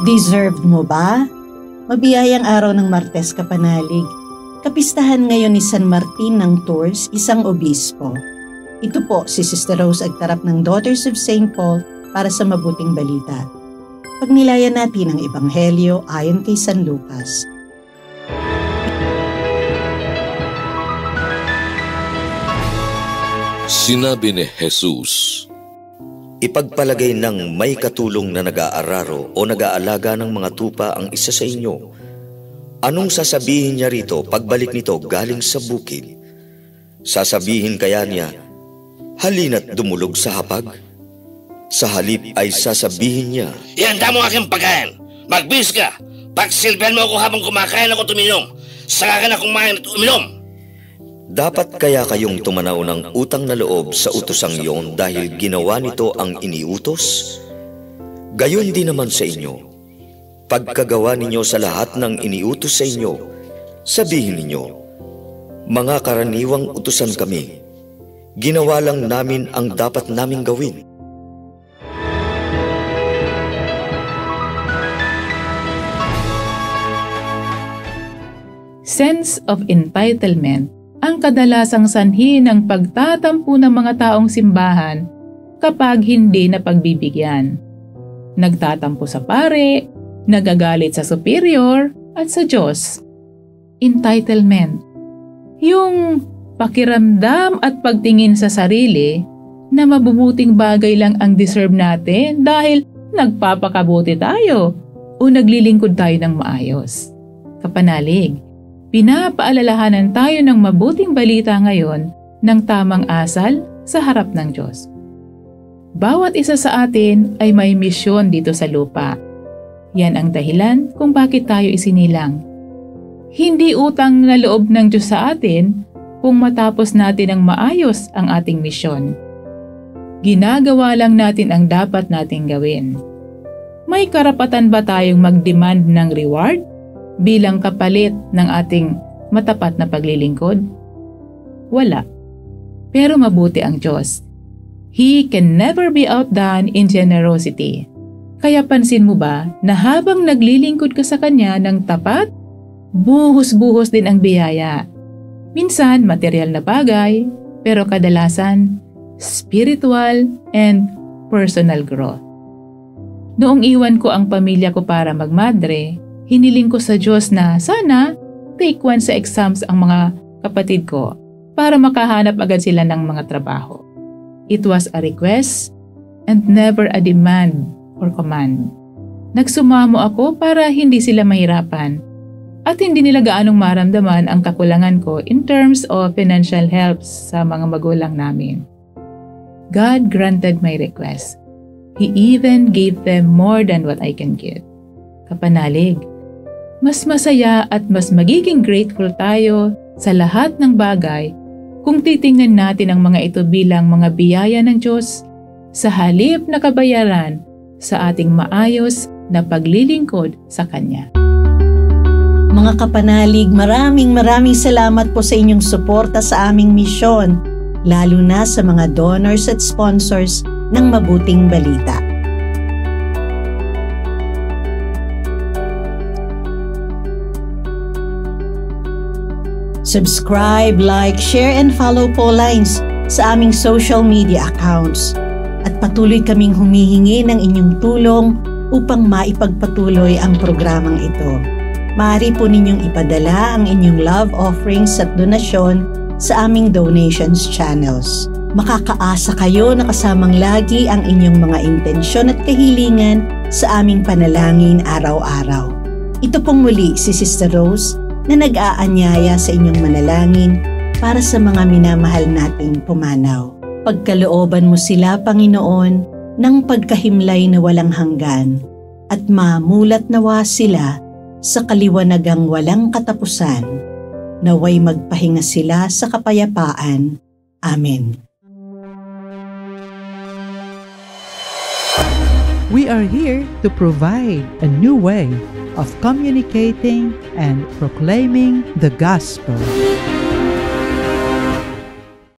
Deserved mo ba? Mabiyayang araw ng Martes, kapanalig. Kapistahan ngayon ni San Martin ng Tours, isang obispo. Ito po si Sister Rose Agtarap ng Daughters of St. Paul para sa mabuting balita. Pagnilayan natin ang Ebanghelyo ayon kay San Lucas. Sinabi ni Jesus, ipagpalagay ng may katulong na nag-aararo o nag-aalaga ng mga tupa ang isa sa inyo. Anong sasabihin niya rito pagbalik nito galing sa bukid? Sasabihin kaya niya, halina't dumulog sa hapag? Sa halip ay sasabihin niya, ihanda mo aking pagkain, magbis ka, pagsilbihan mo ako habang kumakain ako tuminom, saka ka na kumain at uminom. Dapat kaya kayong tumanaw ng utang na loob sa utosang iyon dahil ginawa nito ang iniutos? Gayon din naman sa inyo. Pagkagawa ninyo sa lahat ng iniutos sa inyo, sabihin ninyo, mga karaniwang utusan kami, ginawa lang namin ang dapat naming gawin. Sense of entitlement ang kadalasang sanhi ng pagtatampo ng mga taong simbahan kapag hindi na pagbibigyan. Nagtatampo sa pare, nagagalit sa superior at sa Diyos. Entitlement. Yung pakiramdam at pagtingin sa sarili na mabubuting bagay lang ang deserve natin dahil nagpapakabuti tayo o naglilingkod tayo ng maayos. Kapanalig, pinapaalalahanan tayo ng mabuting balita ngayon ng tamang asal sa harap ng Diyos. Bawat isa sa atin ay may misyon dito sa lupa. Yan ang dahilan kung bakit tayo isinilang. Hindi utang na loob ng Diyos sa atin kung matapos natin ang maayos ang ating misyon. Ginagawa lang natin ang dapat nating gawin. May karapatan ba tayong mag-demand ng reward bilang kapalit ng ating matapat na paglilingkod? Wala. Pero mabuti ang Diyos. He can never be outdone in generosity. Kaya pansin mo ba na habang naglilingkod ka sa Kanya ng tapat, buhos-buhos din ang biyaya. Minsan material na bagay, pero kadalasan spiritual and personal growth. Noong iwan ko ang pamilya ko para magmadre, hiniling ko sa Diyos na sana take 1 sa exams ang mga kapatid ko para makahanap agad sila ng mga trabaho. It was a request and never a demand or command. Nagsumamo ako para hindi sila mahirapan at hindi nila gaanong maramdaman ang kakulangan ko in terms of financial help sa mga magulang namin. God granted my request. He even gave them more than what I can give. Kapanalig, mas masaya at mas magiging grateful tayo sa lahat ng bagay kung titingnan natin ang mga ito bilang mga biyaya ng Diyos sa halip na kabayaran sa ating maayos na paglilingkod sa Kanya. Mga kapanalig, maraming salamat po sa inyong suporta sa aming misyon, lalo na sa mga donors at sponsors ng mabuting balita. Subscribe, like, share, and follow po lines sa aming social media accounts. At patuloy kaming humihingi ng inyong tulong upang maipagpatuloy ang programang ito. Maaari po ninyong ipadala ang inyong love offerings at donasyon sa aming donations channels. Makakaasa kayo na kasamang lagi ang inyong mga intensyon at kahilingan sa aming panalangin araw-araw. Ito pong muli si Sister Rose na nag-aanyaya sa inyong manalangin para sa mga minamahal nating pumanaw. Pagkalooban mo sila, Panginoon, ng pagkahimlay na walang hanggan at mamulat nawa sila sa kaliwanagang walang katapusan. Naway magpahinga sila sa kapayapaan. Amen. We are here to provide a new way of communicating and proclaiming the gospel.